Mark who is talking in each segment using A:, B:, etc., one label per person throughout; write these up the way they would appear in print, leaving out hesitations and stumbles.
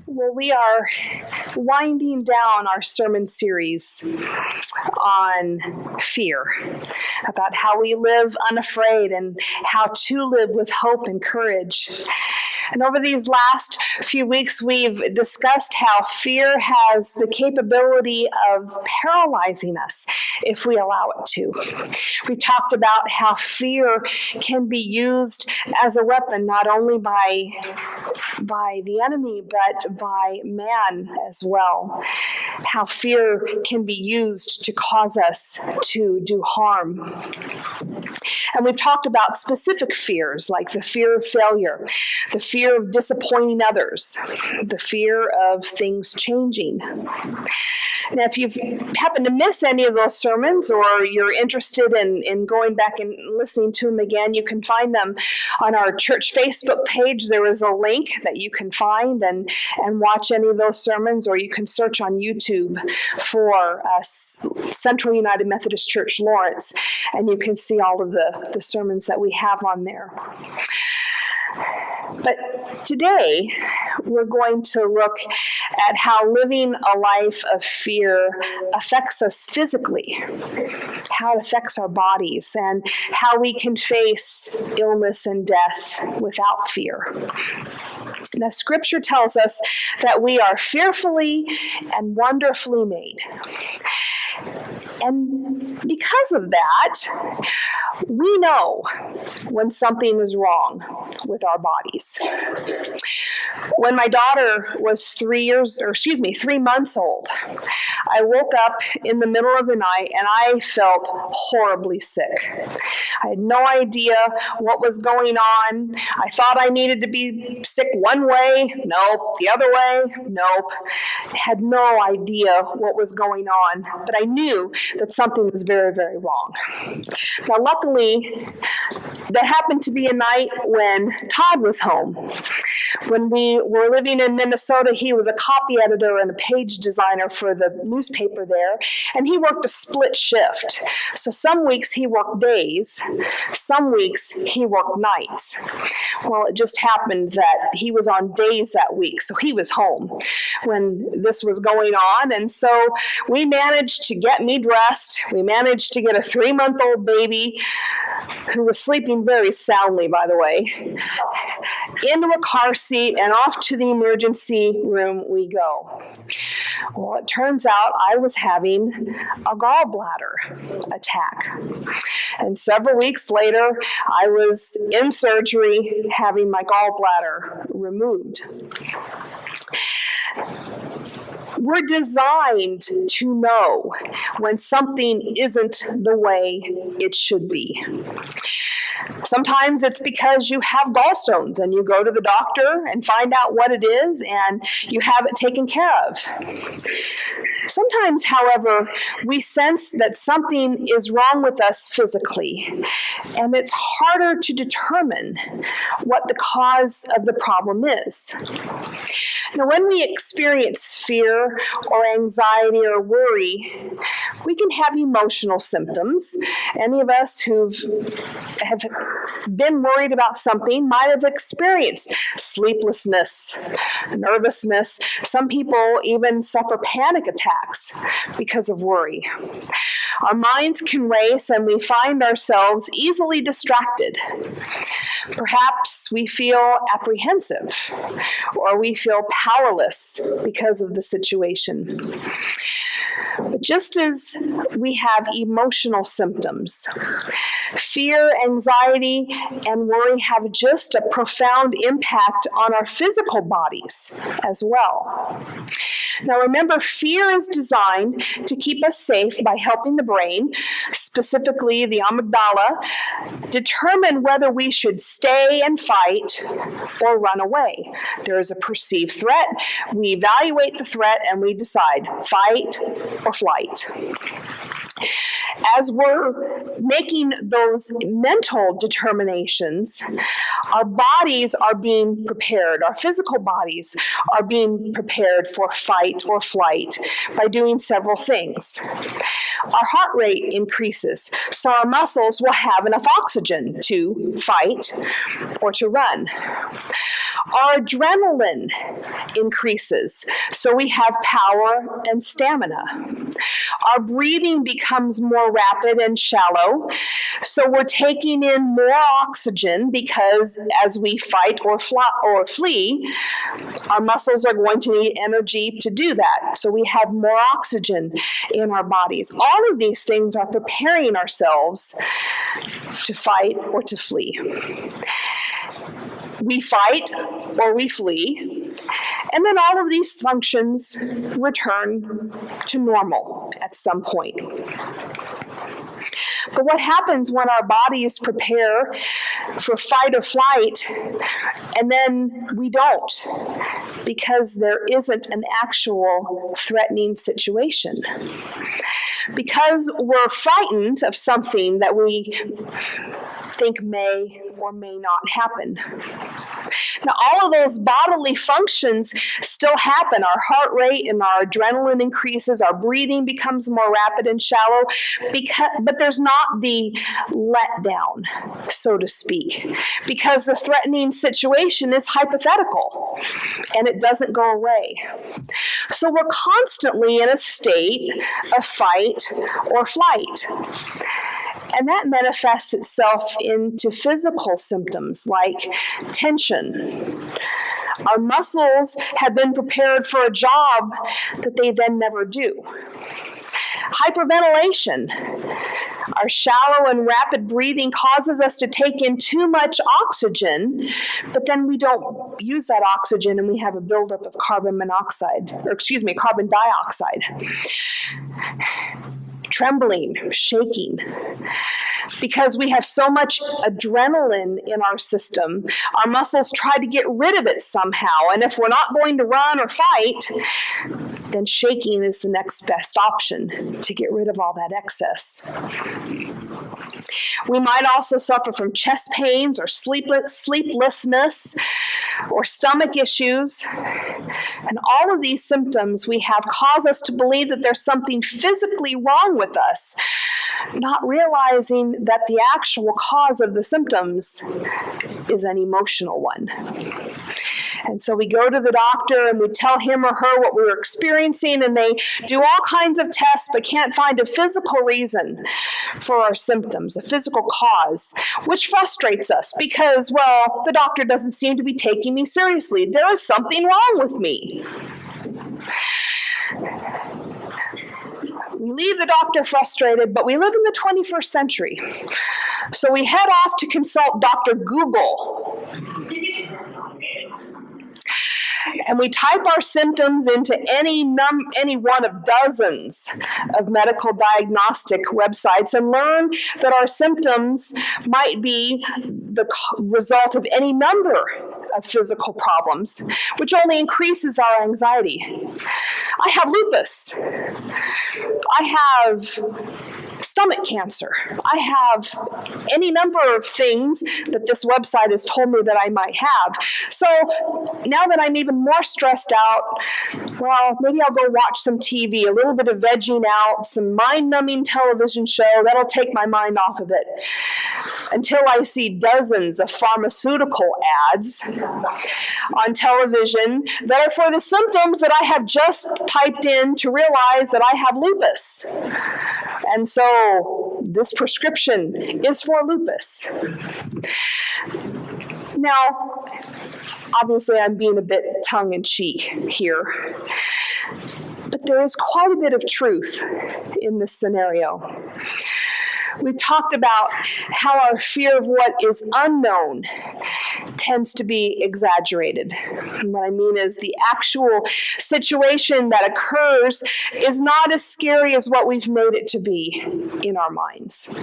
A: Well, we are winding down our sermon series on fear, about how we live unafraid and how to live with hope and courage. And over these last few weeks, we've discussed how fear has the capability of paralyzing us if we allow it to. We talked about how fear can be used as a weapon, not only by the enemy, but by man as well. How fear can be used to cause us to do harm. And we've talked about specific fears, like the fear of failure, the fear of disappointing others, the fear of things changing. Now, if you've happened to miss any of those sermons, or you're interested in going back and listening to them again, you can find them on our church Facebook page. There is a link that you can find and watch any of those sermons, or you can search on YouTube for Central United Methodist Church Lawrence, and you can see all of the sermons that we have on there. But today, we're going to look at how living a life of fear affects us physically, how it affects our bodies, and how we can face illness and death without fear. Now, Scripture tells us that we are fearfully and wonderfully made. And because of that, we know when something is wrong with our bodies. When my daughter was 3 months old, I woke up in the middle of the night and I felt horribly sick. I had no idea what was going on. I thought I needed to be sick one way. Nope. The other way. Nope. Had no idea what was going on, but I knew that something was very, very wrong. Now, luckily, that happened to be a night when Todd was home. When we were living in Minnesota, he was a copy editor and a page designer for the newspaper there, and he worked a split shift. So some weeks he worked days, some weeks he worked nights. Well, it just happened that he was on days that week, so he was home when this was going on, and so we managed to get me dressed. We managed to get a 3-month-old baby, who was sleeping very soundly, by the way, into a car seat, and off to the emergency room we go. Well, it turns out I was having a gallbladder attack. And several weeks later, I was in surgery having my gallbladder removed. We're designed to know when something isn't the way it should be. Sometimes it's because you have gallstones and you go to the doctor and find out what it is and you have it taken care of. Sometimes, however, we sense that something is wrong with us physically, and it's harder to determine what the cause of the problem is. Now, when we experience fear or anxiety or worry, we can have emotional symptoms. Any of us have been worried about something might have experienced sleeplessness, nervousness. Some people even suffer panic attacks because of worry. Our minds can race and we find ourselves easily distracted. Perhaps we feel apprehensive or we feel powerless because of the situation. But just as we have emotional symptoms, fear, anxiety, and worry have just a profound impact on our physical bodies as well. Now remember, fear is designed to keep us safe by helping the brain, specifically the amygdala, determine whether we should stay and fight or run away. There is a perceived threat. We evaluate the threat and we decide fight or flight. As we're making those mental determinations, our bodies are being prepared. Our physical bodies are being prepared for fight or flight by doing several things. Our heart rate increases, so our muscles will have enough oxygen to fight or to run. Our adrenaline increases, so we have power and stamina. Our breathing becomes more rapid and shallow, so we're taking in more oxygen because as we fight or flee, our muscles are going to need energy to do that. So we have more oxygen in our bodies. All of these things are preparing ourselves to fight or to flee. We fight or we flee, and then all of these functions return to normal at some point. But what happens when our bodies prepare for fight or flight, and then we don't, because there isn't an actual threatening situation? Because we're frightened of something that we think may or may not happen. Now, all of those bodily functions still happen. Our heart rate and our adrenaline increases, our breathing becomes more rapid and shallow, but there's not the letdown, so to speak, because the threatening situation is hypothetical and it doesn't go away. So we're constantly in a state of fight or flight. And that manifests itself into physical symptoms like tension. Our muscles have been prepared for a job that they then never do. Hyperventilation. Our shallow and rapid breathing causes us to take in too much oxygen, but then we don't use that oxygen and we have a buildup of carbon dioxide. Trembling, shaking. Because we have so much adrenaline in our system, our muscles try to get rid of it somehow. And if we're not going to run or fight, then shaking is the next best option to get rid of all that excess. We might also suffer from chest pains or sleeplessness or stomach issues. And all of these symptoms we have cause us to believe that there's something physically wrong with us, not realizing that the actual cause of the symptoms is an emotional one. And so we go to the doctor and we tell him or her what we were experiencing, and they do all kinds of tests but can't find a physical reason for our symptoms, a physical cause, which frustrates us because, well, the doctor doesn't seem to be taking me seriously. There is something wrong with me. We leave the doctor frustrated, but we live in the 21st century. So we head off to consult Dr. Google. And we type our symptoms into any one of dozens of medical diagnostic websites and learn that our symptoms might be the result of any number of physical problems, which only increases our anxiety. I have lupus. I have stomach cancer. I have any number of things that this website has told me that I might have. So now that I'm even more stressed out, well, maybe I'll go watch some TV, a little bit of vegging out, some mind-numbing television show. That'll take my mind off of it. Until I see dozens of pharmaceutical ads on television that are for the symptoms that I have just typed in to realize that I have lupus. And so this prescription is for lupus. Now, obviously I'm being a bit tongue-in-cheek here, but there is quite a bit of truth in this scenario. We've talked about how our fear of what is unknown tends to be exaggerated. And what I mean is the actual situation that occurs is not as scary as what we've made it to be in our minds.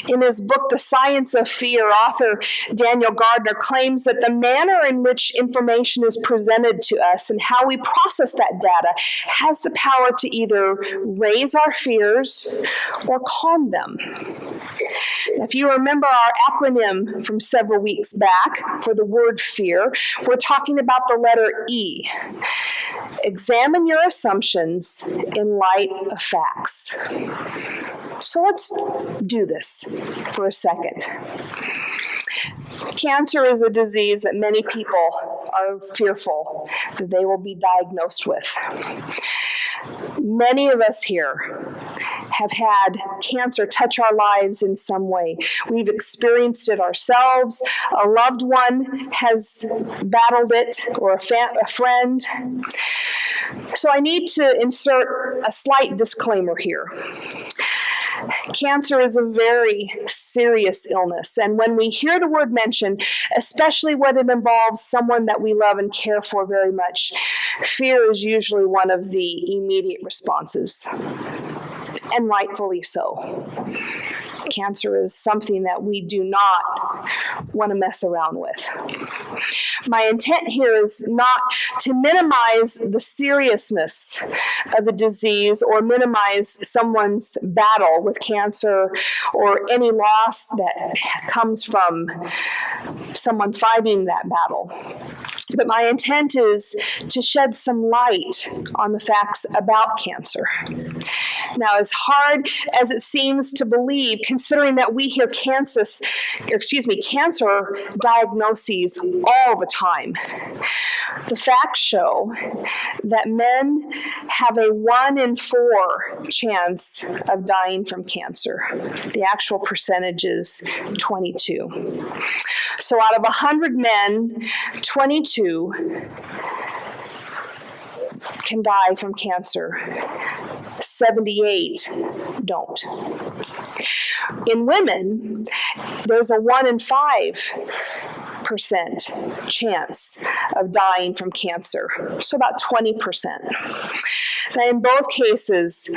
A: In his book, The Science of Fear, author Daniel Gardner claims that the manner in which information is presented to us and how we process that data has the power to either raise our fears or calm them. If you remember our acronym from several weeks back for the word fear, we're talking about the letter E. Examine your assumptions in light of facts. So let's do this for a second. Cancer is a disease that many people are fearful that they will be diagnosed with. Many of us here have had cancer touch our lives in some way. We've experienced it ourselves. A loved one has battled it, or a friend. So I need to insert a slight disclaimer here. Cancer is a very serious illness, and when we hear the word mentioned, especially when it involves someone that we love and care for very much, fear is usually one of the immediate responses, and rightfully so. Cancer is something that we do not want to mess around with. My intent here is not to minimize the seriousness of the disease or minimize someone's battle with cancer or any loss that comes from someone fighting that battle. But my intent is to shed some light on the facts about cancer. Now, as hard as it seems to believe, considering that we hear cancer diagnoses all the time, the facts show that men have a 1 in 4 chance of dying from cancer. The actual percentage is 22. So out of 100 men, 22 can die from cancer. 78 don't. In women, there's a 1 in 5% chance of dying from cancer, so about 20%. Now, in both cases,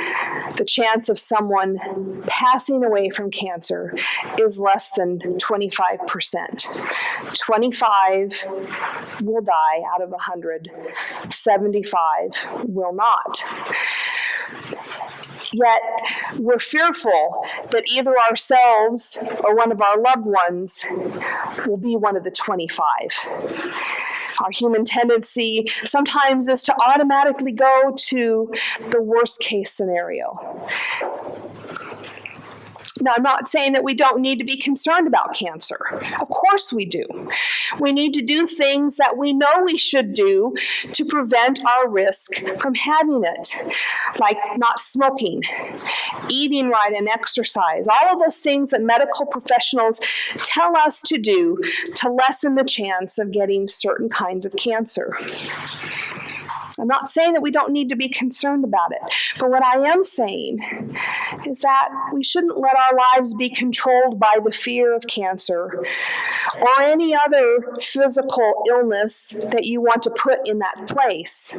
A: the chance of someone passing away from cancer is less than 25%. 25 will die out of 100, 75 will not. Yet, we're fearful that either ourselves or one of our loved ones will be one of the 25. Our human tendency sometimes is to automatically go to the worst case scenario. Now, I'm not saying that we don't need to be concerned about cancer. Of course we do. We need to do things that we know we should do to prevent our risk from having it, like not smoking, eating right, and exercise. All of those things that medical professionals tell us to do to lessen the chance of getting certain kinds of cancer. I'm not saying that we don't need to be concerned about it, but what I am saying is that we shouldn't let our lives be controlled by the fear of cancer or any other physical illness that you want to put in that place.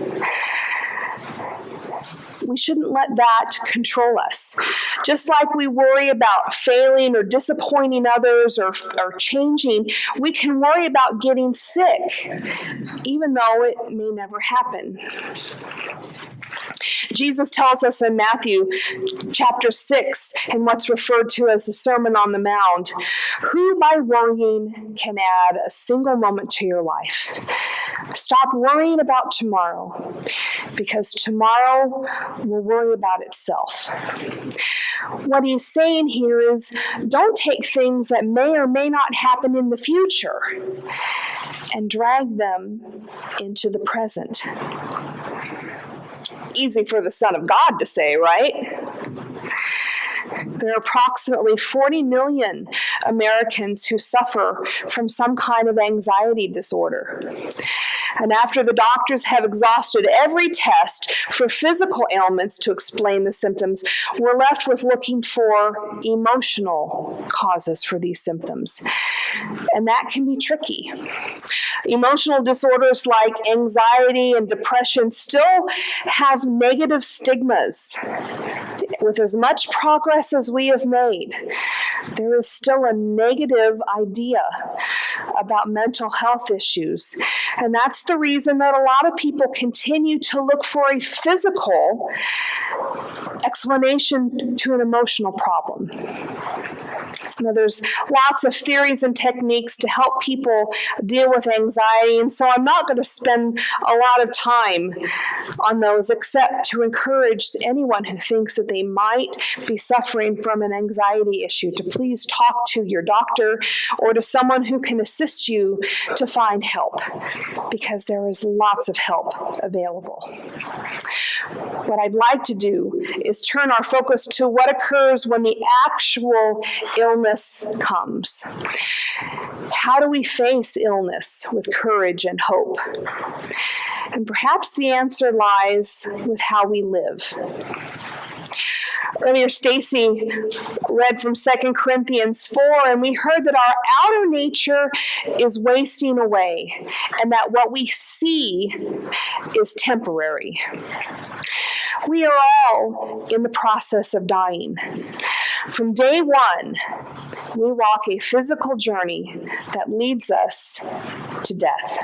A: We shouldn't let that control us. Just like we worry about failing or disappointing others or changing, we can worry about getting sick, even though it may never happen. Jesus tells us in Matthew chapter 6, in what's referred to as the Sermon on the Mount, who by worrying can add a single moment to your life? Stop worrying about tomorrow, because tomorrow will worry about itself. What he's saying here is, don't take things that may or may not happen in the future and drag them into the present. Easy for the Son of God to say, right? There are approximately 40 million Americans who suffer from some kind of anxiety disorder. And after the doctors have exhausted every test for physical ailments to explain the symptoms, we're left with looking for emotional causes for these symptoms. And that can be tricky. Emotional disorders like anxiety and depression still have negative stigmas. With as much progress as we have made, there is still a negative idea about mental health issues. And that's the reason that a lot of people continue to look for a physical explanation to an emotional problem. Now, there's lots of theories and techniques to help people deal with anxiety, and so I'm not going to spend a lot of time on those except to encourage anyone who thinks that they might be suffering from an anxiety issue to please talk to your doctor or to someone who can assist you to find help, because there is lots of help available. What I'd like to do is turn our focus to what occurs when the actual illness comes. How do we face illness with courage and hope? And perhaps the answer lies with how we live. Earlier, Stacy read from 2 Corinthians 4, and we heard that our outer nature is wasting away, and that what we see is temporary. We are all in the process of dying. From day one, we walk a physical journey that leads us to death.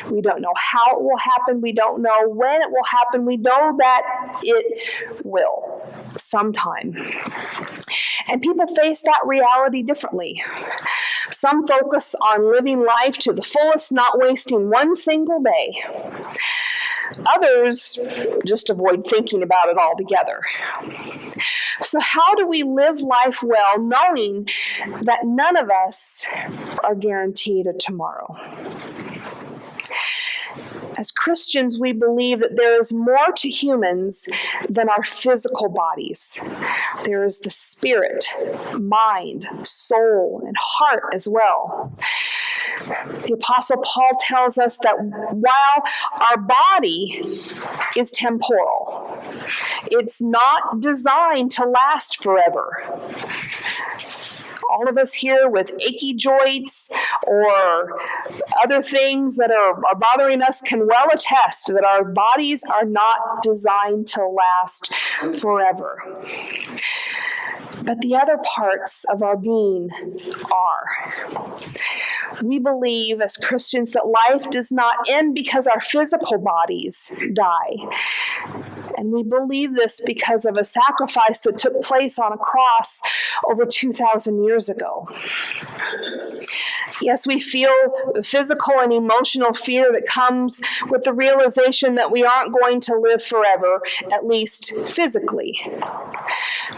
A: We don't know how it will happen. We don't know when it will happen. We know that it will sometime. And people face that reality differently. Some focus on living life to the fullest, not wasting one single day. Others just avoid thinking about it altogether. So how do we live life well, knowing that none of us are guaranteed a tomorrow? As Christians, we believe that there is more to humans than our physical bodies. There is the spirit, mind, soul, and heart as well. The Apostle Paul tells us that while our body is temporal, it's not designed to last forever. All of us here with achy joints or other things that are bothering us can well attest that our bodies are not designed to last forever. But the other parts of our being are. We believe as Christians that life does not end because our physical bodies die. And we believe this because of a sacrifice that took place on a cross over 2,000 years ago. Yes, we feel the physical and emotional fear that comes with the realization that we aren't going to live forever, at least physically.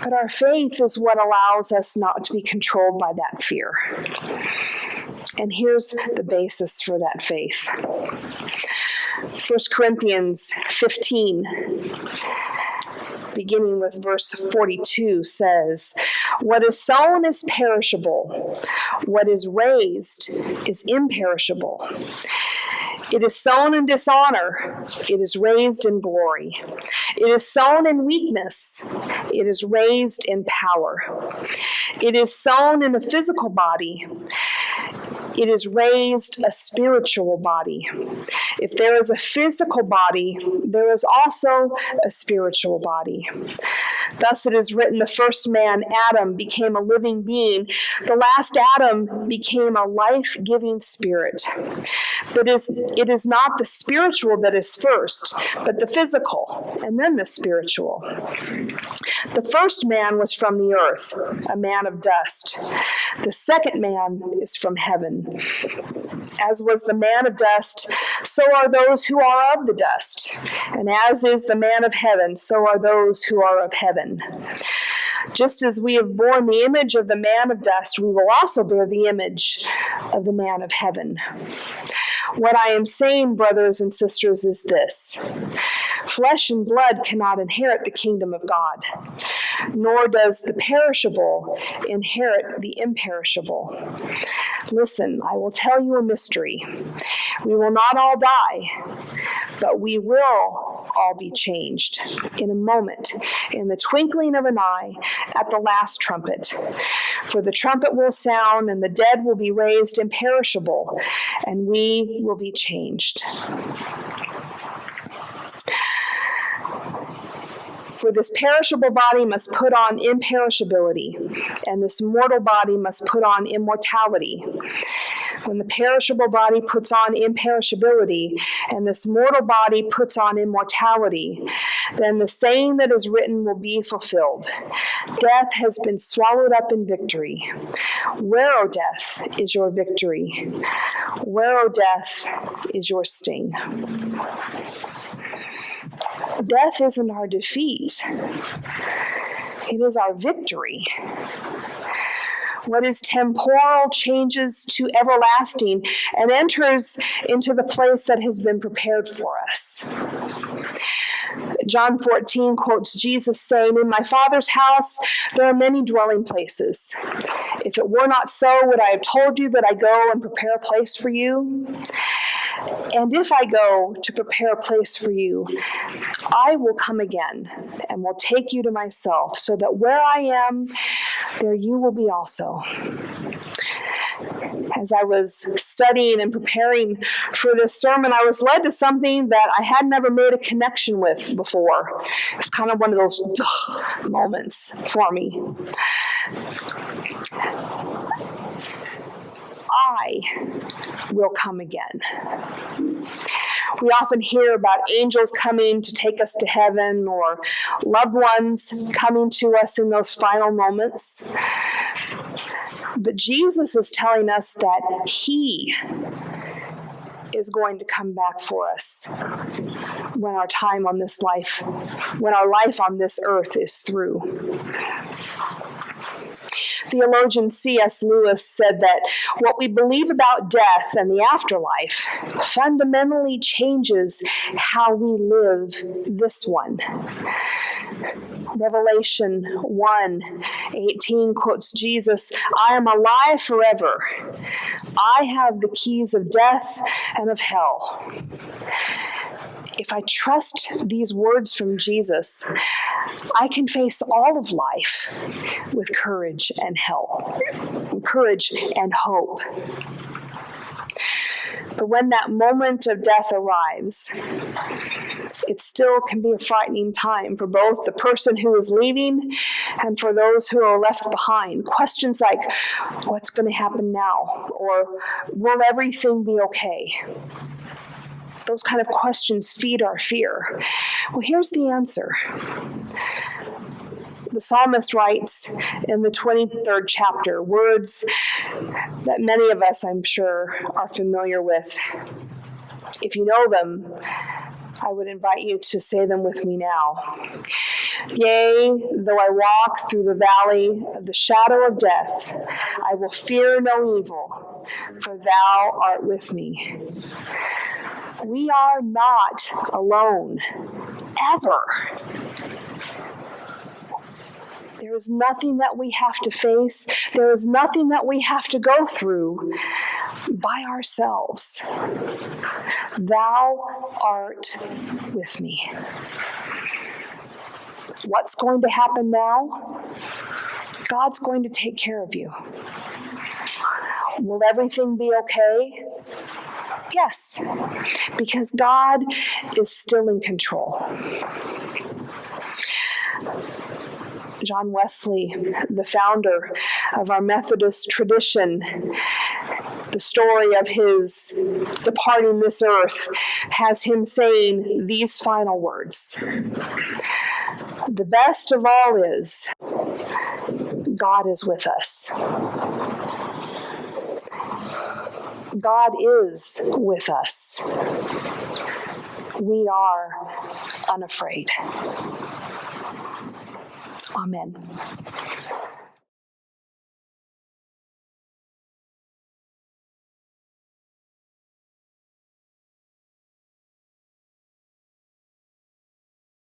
A: But our faith is what allows us not to be controlled by that fear. And here's the basis for that faith. 1 Corinthians 15, beginning with verse 42, says, "What is sown is perishable. What is raised is imperishable. It is sown in dishonor. It is raised in glory. It is sown in weakness. It is raised in power. It is sown in a physical body. It is raised a spiritual body. If there is a physical body, there is also a spiritual body. Thus it is written, the first man, Adam, became a living being. The last Adam became a life-giving spirit. But it is not the spiritual that is first, but the physical, and then the spiritual. The first man was from the earth, a man of dust. The second man is from heaven. As was the man of dust, so are those who are of the dust. And as is the man of heaven, so are those who are of heaven. Just as we have borne the image of the man of dust, we will also bear the image of the man of heaven. What I am saying, brothers and sisters, is this: flesh and blood cannot inherit the kingdom of God, nor does the perishable inherit the imperishable. Listen, I will tell you a mystery. We will not all die, but we will all be changed in a moment, in the twinkling of an eye, at the last trumpet. For the trumpet will sound, and the dead will be raised imperishable, and we will be changed. For this perishable body must put on imperishability, and this mortal body must put on immortality. When the perishable body puts on imperishability, and this mortal body puts on immortality, then the saying that is written will be fulfilled. Death has been swallowed up in victory. Where, O death, is your victory? Where, O death, is your sting? Death isn't our defeat. It is our victory. What is temporal changes to everlasting and enters into the place that has been prepared for us. John 14 quotes Jesus saying, "In my Father's house there are many dwelling places. If it were not so, would I have told you that I go and prepare a place for you? And if I go to prepare a place for you, I will come again and will take you to myself, so that where I am, there you will be also." As I was studying and preparing for this sermon, I was led to something that I had never made a connection with before. It's kind of one of those moments for me. I will come again. We often hear about angels coming to take us to heaven, or loved ones coming to us in those final moments. But Jesus is telling us that He is going to come back for us when our life on this earth is through. Theologian C.S. Lewis said that what we believe about death and the afterlife fundamentally changes how we live this one. Revelation 1:18 quotes Jesus, "I am alive forever. I have the keys of death and of hell." If I trust these words from Jesus, I can face all of life with courage and hope. But when that moment of death arrives, it still can be a frightening time for both the person who is leaving and for those who are left behind. Questions like, what's going to happen now? Or will everything be okay? Those kind of questions feed our fear. Well, here's the answer. The psalmist writes in the 23rd chapter words that many of us, I'm sure, are familiar with. If you know them, I would invite you to say them with me now. "Yea, though I walk through the valley of the shadow of death, I will fear no evil, for thou art with me." We are not alone, ever. There is nothing that we have to face. There is nothing that we have to go through by ourselves. Thou art with me. What's going to happen now? God's going to take care of you. Will everything be okay? Yes, because God is still in control. John Wesley, the founder of our Methodist tradition, the story of his departing this earth has him saying these final words: "The best of all is, God is with us." God is with us. We are unafraid. Amen.